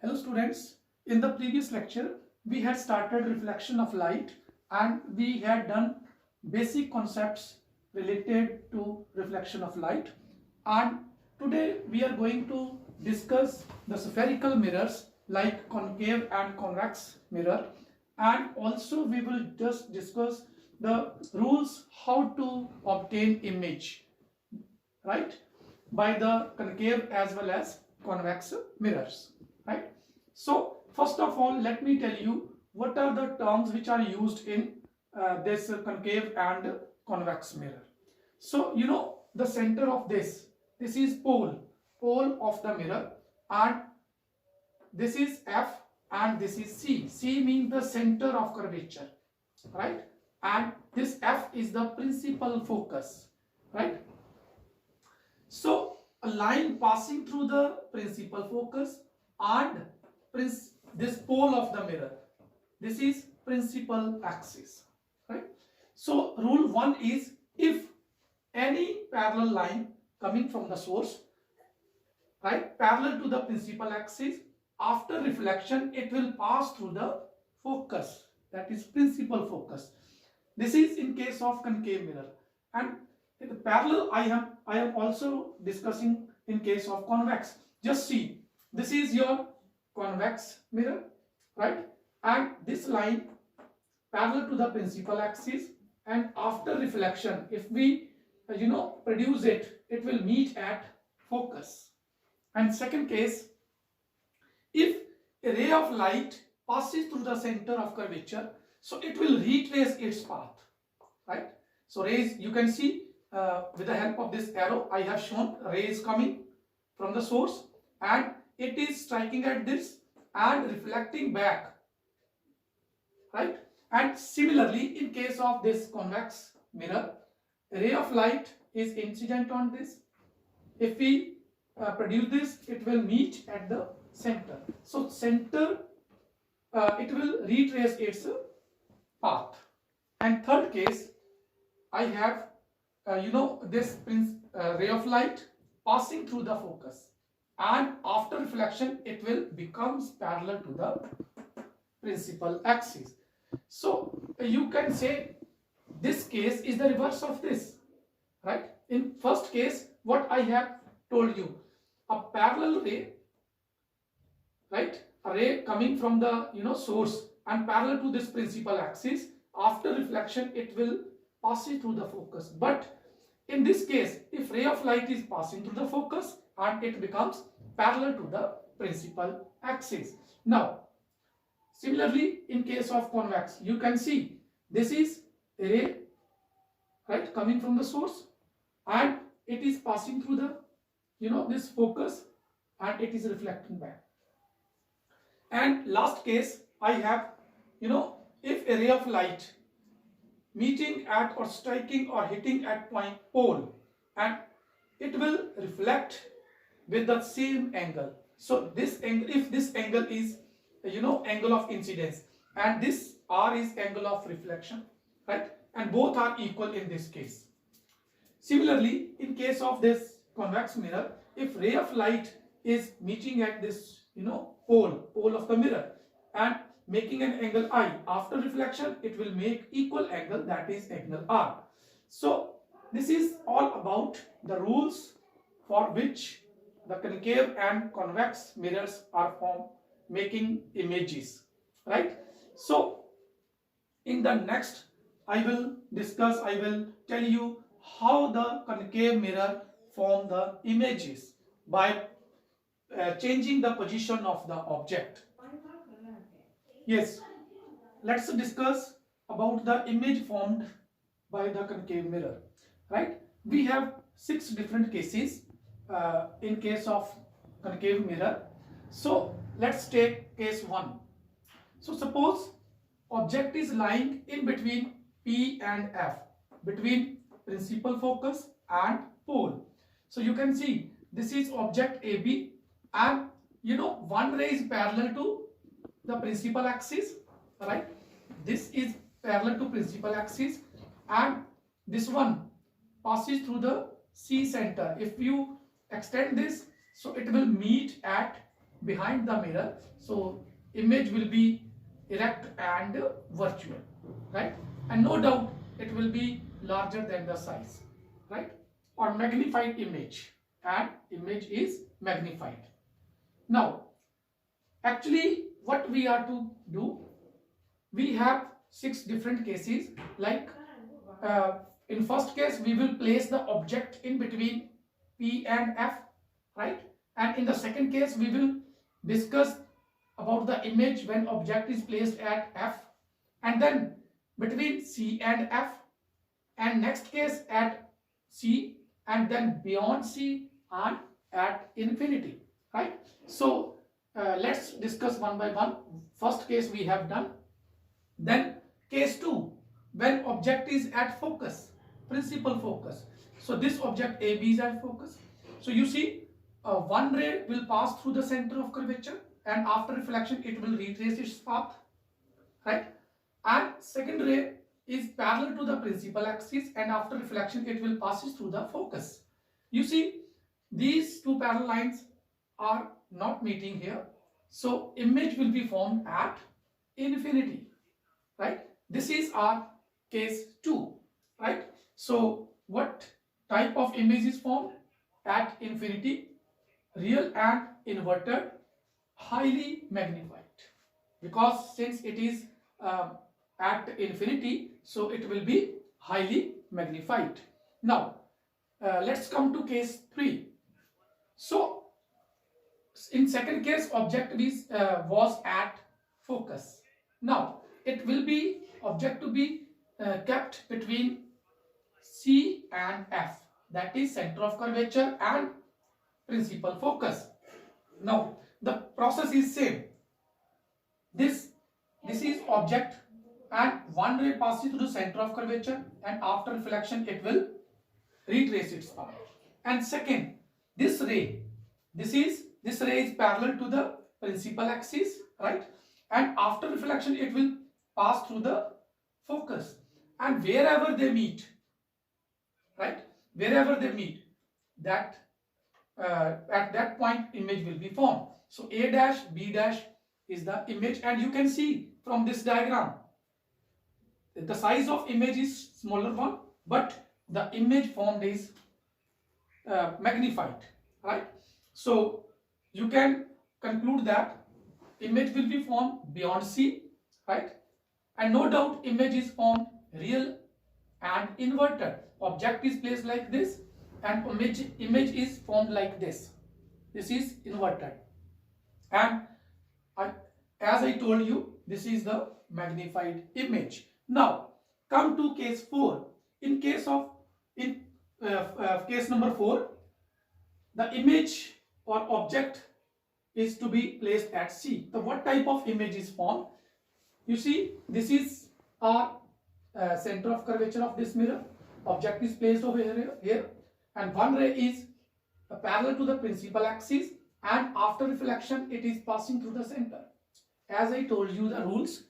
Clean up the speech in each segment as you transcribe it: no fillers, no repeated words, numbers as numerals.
Hello students, in the previous lecture we had started reflection of light and we had done basic concepts related to reflection of light, and today we are going to discuss the spherical mirrors like concave and convex mirror, and also we will just discuss the rules how to obtain image, right, by the concave as well as convex mirrors, right. So first of all, let me tell you what are the terms which are used in this concave and convex mirror. So you know the center of this is pole of the mirror, and this is F and this is C means the center of curvature, right, and this F is the principal focus, right. So a line passing through the principal focus and this pole of the mirror, this is principal axis, right. So rule 1 is, if any parallel line coming from the source, right, parallel to the principal axis, after reflection it will pass through the focus, that is principal focus. This is in case of concave mirror, and in the parallel I am also discussing in case of convex. Just see, this is your convex mirror, right, and this line parallel to the principal axis, and after reflection if we produce it, it will meet at focus. And second case, if a ray of light passes through the center of curvature, so it will retrace its path, right. So rays, you can see with the help of this arrow I have shown rays coming from the source and it is striking at this and reflecting back, right. And similarly in case of this convex mirror, a ray of light is incident on this. If we produce this, it will meet at the center. So center, it will retrace its path. And third case, I have this ray of light passing through the focus, and after reflection it will becomes parallel to the principal axis. So you can say this case is the reverse of this, right. In first case, what I have told you, a parallel ray, right, a ray coming from the source and parallel to this principal axis, after reflection it will pass it through the focus. But in this case, if ray of light is passing through the focus and it becomes parallel to the principal axis. Now similarly in case of convex, you can see this is a ray, right, coming from the source and it is passing through the this focus and it is reflecting back. And last case I have, if a ray of light meeting at or striking or hitting at point pole, and it will reflect with the same angle. So this angle, if this angle is angle of incidence and this R is angle of reflection, right, and both are equal in this case. Similarly in case of this convex mirror, if ray of light is meeting at this pole of the mirror and making an angle I, after reflection it will make equal angle, that is angle R. So this is all about the rules for which the concave and convex mirrors are formed, making images, right. So in the next I will tell you how the concave mirror form the images by changing the position of the object. Yes, let's discuss about the image formed by the concave mirror, right. We have 6 different cases in case of concave mirror. So let's take case 1. So suppose object is lying in between P and F, between principal focus and pole. So you can see this is object AB, and one ray is parallel to the principal axis, right. This is parallel to principal axis and this one passes through the C center. If you extend this, so it will meet at behind the mirror. So image will be erect and virtual, right? And no doubt it will be larger than the size, right? Or magnified image, and image is magnified. Now, actually what we are to do, we have 6 different cases. Like in first case we will place the object in between P and F, right? And in the second case we will discuss about the image when object is placed at F, and then between C and F, and next case at C, and then beyond C and at infinity, right? So let's discuss one by one. First case we have done. Then case 2, when object is at focus, principal focus. So this object AB is at focus. So you see one ray will pass through the center of curvature, and after reflection it will retrace its path, right? And second ray is parallel to the principal axis, and after reflection it will passes through the focus. You see these two parallel lines are not meeting here, so image will be formed at infinity, right? This is our case 2, right? So what type of image is formed at infinity? Real and inverted, highly magnified, because since it is at infinity, so it will be highly magnified. Now let's come to case 3. So in second case object was at focus. Now it will be object to be kept between C and F, that is center of curvature and principal focus. Now the process is same. This is object, and one ray passes through the center of curvature, and after reflection it will retrace its path. And second, this ray is parallel to the principal axis, right? And after reflection it will pass through the focus, and wherever they meet, right, wherever they meet, that at that point image will be formed. So A dash B dash is the image, and you can see from this diagram the size of image is smaller one, but the image formed is magnified, right? So you can conclude that image will be formed beyond C, right? And no doubt image is formed real and inverted. Object is placed like this, and image is formed like this. This is inverted, and as I told you, this is the magnified image. Now come to case 4. In case number 4, the image or object is to be placed at C. So what type of image is formed? You see, this is our center of curvature of this mirror. Object is placed over here, and one ray is parallel to the principal axis, and after reflection it is passing through the center. As I told you the rules,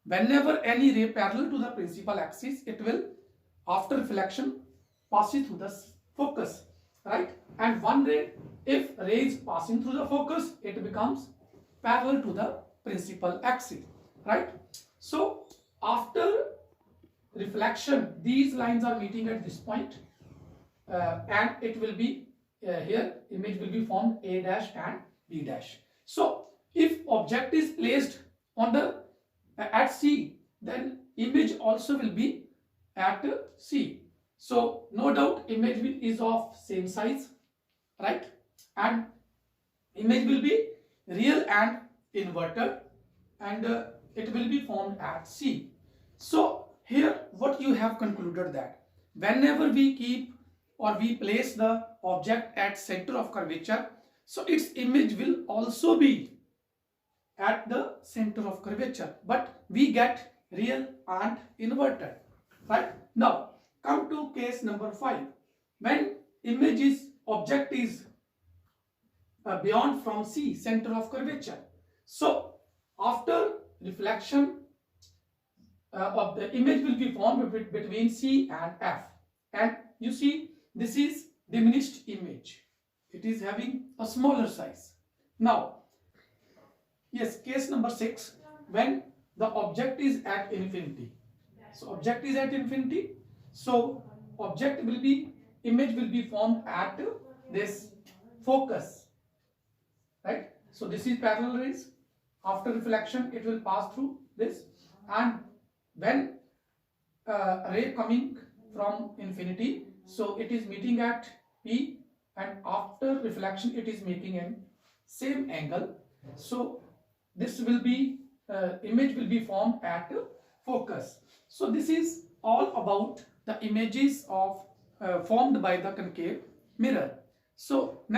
whenever any ray parallel to the principal axis, it will after reflection passes through the focus, right? And one ray, if ray is passing through the focus, it becomes parallel to the principal axis, right? So after reflection, these lines are meeting at this point, and it will be here image will be formed A dash and B dash. So if object is placed on the at C, then image also will be at C. So no doubt image is of same size, right? And image will be real and inverted, and it will be formed at C. So here what you have concluded, that whenever we keep or we place the object at center of curvature, so its image will also be at the center of curvature, but we get real and inverted, right? Now come to case number 5. When object is beyond from C, center of curvature, so after reflection of the image will be formed between C and F, and you see this is diminished image, it is having a smaller size. Now Yes, case number 6, when the object is at infinity. So object is at infinity. So image will be formed at this focus, right? So this is parallel rays. After reflection, it will pass through this, and when ray coming from infinity, so it is meeting at P, and after reflection it is making an same angle. So this will be image will be formed at focus. So this is all about the images of formed by the concave mirror. So next